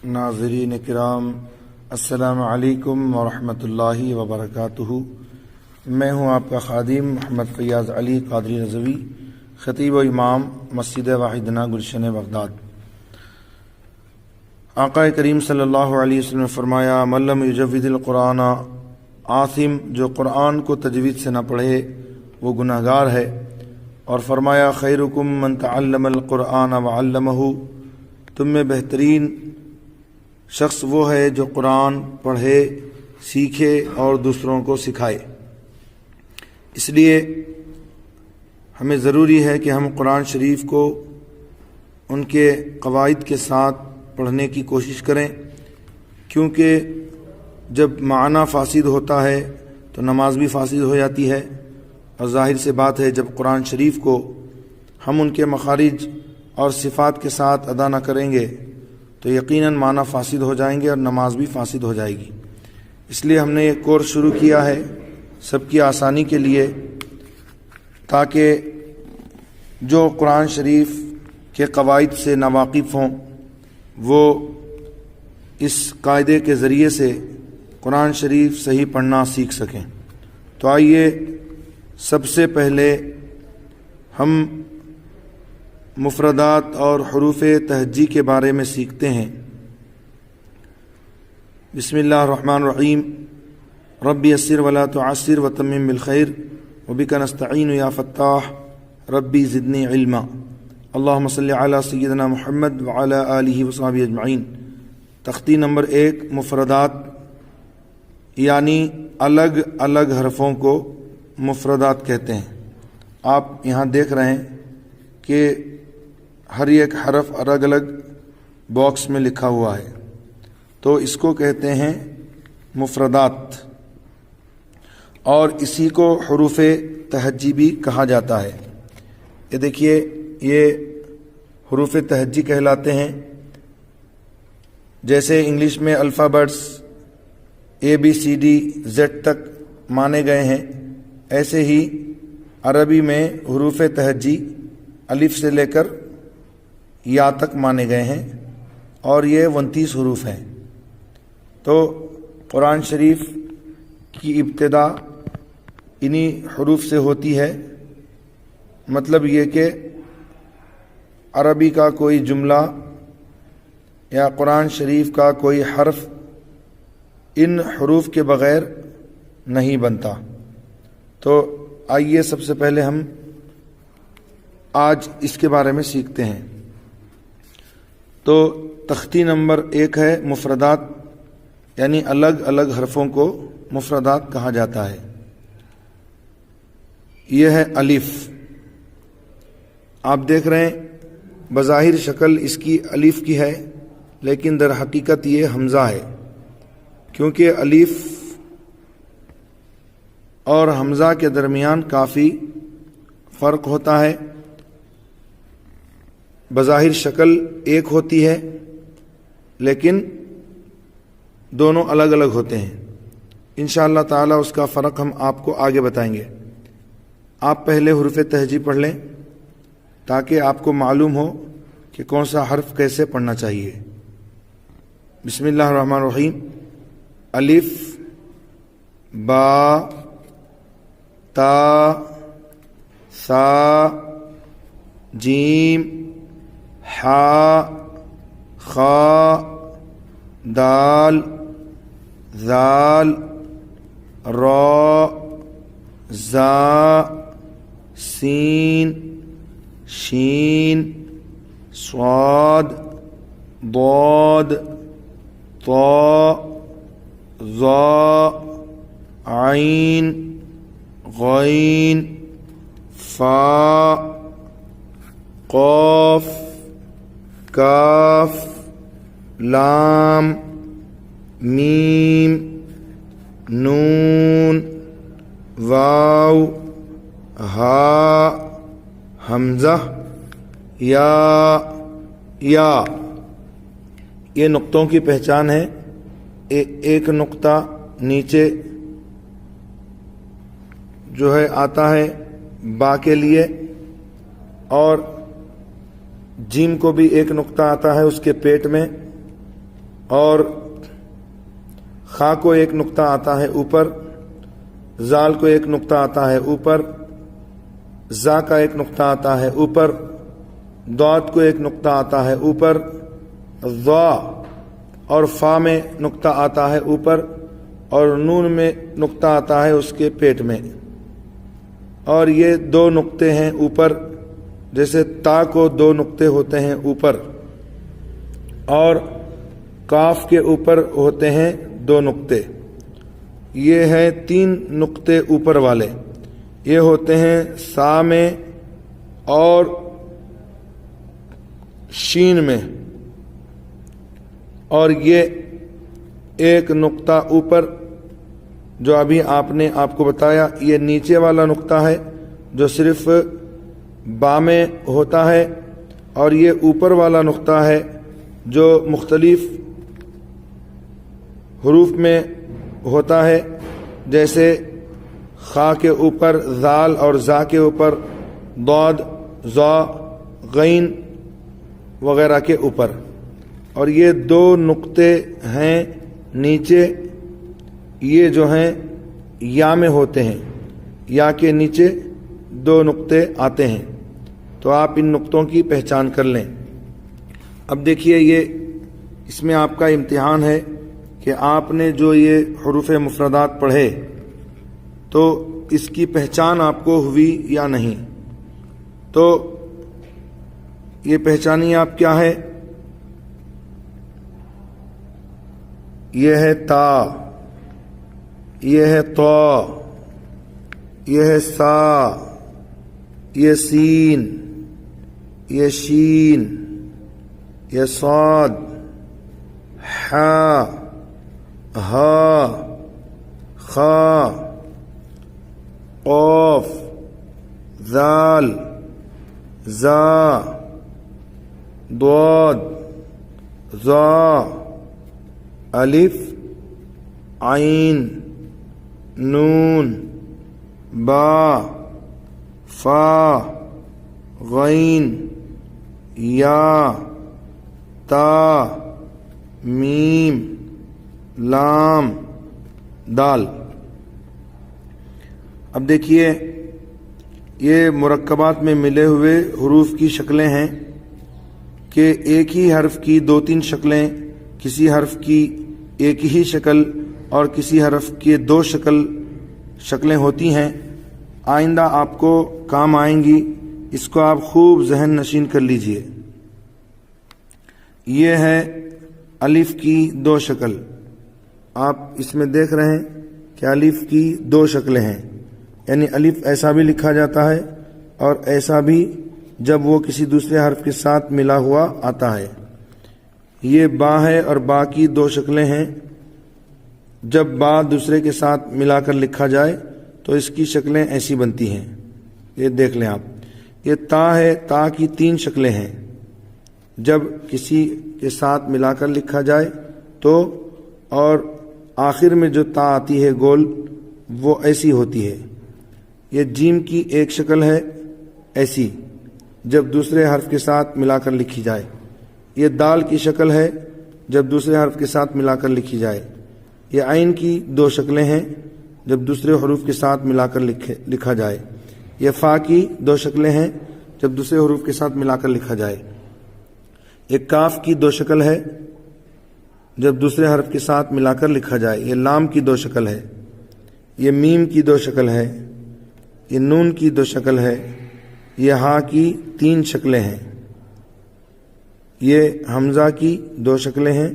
ناظرین کرام، السلام علیکم ورحمۃ اللہ وبرکاتہ۔ میں ہوں آپ کا خادم محمد فیاض علی قادری رضوی، خطیب و امام مسجد واحدنا گلشن بغداد۔ آقا کریم صلی اللہ علیہ وسلم نے فرمایا، من لم یجود القرآن آثم، جو قرآن کو تجوید سے نہ پڑھے وہ گناہ گار ہے۔ اور فرمایا، خیرکم من تعلم القرآن وعلمہ، تم میں بہترین شخص وہ ہے جو قرآن پڑھے، سیکھے اور دوسروں کو سکھائے۔ اس لیے ہمیں ضروری ہے کہ ہم قرآن شریف کو ان کے قواعد کے ساتھ پڑھنے کی کوشش کریں، کیونکہ جب معنی فاسد ہوتا ہے تو نماز بھی فاسد ہو جاتی ہے، اور ظاہر سے بات ہے جب قرآن شریف کو ہم ان کے مخارج اور صفات کے ساتھ ادا نہ کریں گے تو یقیناً معنی فاسد ہو جائیں گے اور نماز بھی فاسد ہو جائے گی۔ اس لیے ہم نے یہ کورس شروع کیا ہے سب کی آسانی کے لیے، تاکہ جو قرآن شریف کے قواعد سے ناواقف ہوں وہ اس قاعدے کے ذریعے سے قرآن شریف صحیح پڑھنا سیکھ سکیں۔ تو آئیے سب سے پہلے ہم مفردات اور حروف تہجی کے بارے میں سیکھتے ہیں۔ بسم اللہ الرحمن الرحیم، رب یسر ولا تعسر وتمم بالخیر وبک نستعین یا فتاح ربی زدنی علما۔ اللہم صلی علی سیدنا محمد وعلی آلہ وصحبہ اجمعین۔ تختی نمبر 1، مفردات، یعنی الگ الگ حرفوں کو مفردات کہتے ہیں۔ آپ یہاں دیکھ رہے ہیں کہ ہر ایک حرف الگ الگ باکس میں لکھا ہوا ہے، تو اس کو کہتے ہیں مفردات، اور اسی کو حروف تہجی بھی کہا جاتا ہے۔ یہ دیکھیے، یہ حروف تہجی کہلاتے ہیں۔ جیسے انگلش میں الفابیٹس ABCD Z تک مانے گئے ہیں، ایسے ہی عربی میں حروف تہجی الف سے لے کر یا تک مانے گئے ہیں، اور یہ 29 حروف ہیں۔ تو قرآن شریف کی ابتدا انہی حروف سے ہوتی ہے۔ مطلب یہ کہ عربی کا کوئی جملہ یا قرآن شریف کا کوئی حرف ان حروف کے بغیر نہیں بنتا۔ تو آئیے سب سے پہلے ہم آج اس کے بارے میں سیکھتے ہیں۔ تو تختی نمبر 1 ہے مفردات، یعنی الگ الگ حرفوں کو مفردات کہا جاتا ہے۔ یہ ہے الف۔ آپ دیکھ رہے ہیں بظاہر شکل اس کی الف کی ہے، لیکن در حقیقت یہ حمزہ ہے، کیونکہ الف اور حمزہ کے درمیان کافی فرق ہوتا ہے۔ بظاہر شکل ایک ہوتی ہے، لیکن دونوں الگ الگ ہوتے ہیں۔ انشاءاللہ تعالی اس کا فرق ہم آپ کو آگے بتائیں گے۔ آپ پہلے حروف تہجی پڑھ لیں تاکہ آپ کو معلوم ہو کہ کون سا حرف کیسے پڑھنا چاہیے۔ بسم اللہ الرحمن الرحیم۔ الف، با، تا، ثا، جیم، حا، خا، دال، ذال، را، زا، سین، شین، صاد، ضاد، طا، ظا، عین، غین، فا، قاف، کاف، لام، میم، نون، واو، ہا، حمزہ، یا۔ یہ نقطوں کی پہچان ہے۔ ایک نقطہ نیچے جو ہے آتا ہے با کے لیے، اور جیم کو بھی ایک نقطہ آتا ہے اس کے پیٹ میں، اور خا کو ایک نقطہ آتا ہے اوپر، زال کو ایک نقطہ آتا ہے اوپر، زا کا ایک نقطہ آتا ہے اوپر، ضاد کو ایک نقطہ آتا ہے اوپر، ضا اور فا میں نقطہ آتا ہے اوپر، اور نون میں نقطہ آتا ہے اس کے پیٹ میں، اور یہ دو نقطے ہیں اوپر، جیسے تا کو دو نقطے ہوتے ہیں اوپر، اور کاف کے اوپر ہوتے ہیں دو نقطے، یہ ہیں تین نقطے اوپر والے، یہ ہوتے ہیں سا میں اور شین میں، اور یہ ایک نقطہ اوپر جو ابھی آپ نے آپ کو بتایا، یہ نیچے والا نقطہ ہے جو صرف با میں ہوتا ہے، اور یہ اوپر والا نقطہ ہے جو مختلف حروف میں ہوتا ہے، جیسے خا کے اوپر زال اور زا کے اوپر ضاد، ضا، غین وغیرہ کے اوپر، اور یہ دو نقطے ہیں نیچے، یہ جو ہیں یا میں ہوتے ہیں، یا کے نیچے دو نقطے آتے ہیں، تو آپ ان نقطوں کی پہچان کر لیں۔ اب دیکھیے، یہ اس میں آپ کا امتحان ہے کہ آپ نے جو یہ حروف مفردات پڑھے تو اس کی پہچان آپ کو ہوئی یا نہیں، تو یہ پہچانی آپ کیا ہے؟ یہ ہے تا، یہ ہے طا، یہ ہے سا، یہ سین، یہ شین، یہ صاد، حا، ہا، خا، قاف، ذال، زا، ضاد، ظا، الف، عین، نون، با، فا، غین، یا، تا، میم، لام، دال۔ اب دیکھیے، یہ مرکبات میں ملے ہوئے حروف کی شکلیں ہیں کہ ایک ہی حرف کی دو تین شکلیں، کسی حرف کی ایک ہی شکل اور کسی حرف کی دو شکلیں ہوتی ہیں۔ آئندہ آپ کو کام آئیں گی، اس کو آپ خوب ذہن نشین کر لیجئے۔ یہ ہے الف کی دو شکل، آپ اس میں دیکھ رہے ہیں کہ الف کی دو شکلیں ہیں، یعنی الف ایسا بھی لکھا جاتا ہے اور ایسا بھی جب وہ کسی دوسرے حرف کے ساتھ ملا ہوا آتا ہے۔ یہ با ہے اور با کی دو شکلیں ہیں، جب با دوسرے کے ساتھ ملا کر لکھا جائے تو اس کی شکلیں ایسی بنتی ہیں، یہ دیکھ لیں آپ۔ یہ تا ہے، تا کی تین شکلیں ہیں، جب کسی کے ساتھ ملا کر لکھا جائے تو، اور آخر میں جو تا آتی ہے گول وہ ایسی ہوتی ہے۔ یہ جیم کی ایک شکل ہے ایسی، جب دوسرے حرف کے ساتھ ملا کر لکھی جائے۔ یہ دال کی شکل ہے جب دوسرے حرف کے ساتھ ملا کر لکھی جائے۔ یہ عین کی دو شکلیں ہیں جب دوسرے حروف کے ساتھ ملا کر لکھا جائے۔ یہ فا کی دو شکلیں ہیں جب دوسرے حروف کے ساتھ ملا کر لکھا جائے۔ یہ کاف کی دو شکل ہے جب دوسرے حرف کے ساتھ ملا کر لکھا جائے۔ یہ لام کی دو شکل ہے۔ یہ میم کی دو شکل ہے۔ یہ نون کی دو شکل ہے۔ یہ ہا کی تین شکلیں ہیں۔ یہ حمزہ کی دو شکلیں ہیں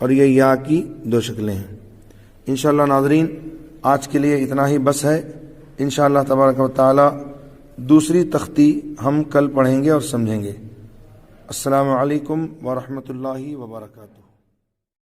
اور یہ یا کی دو شکلیں ہیں۔ انشاءاللہ ناظرین، آج کے لیے اتنا ہی بس ہے۔ انشاءاللہ تبارک و تعالی دوسری تختی ہم کل پڑھیں گے اور سمجھیں گے۔ السلام علیکم ورحمۃ اللہ وبرکاتہ۔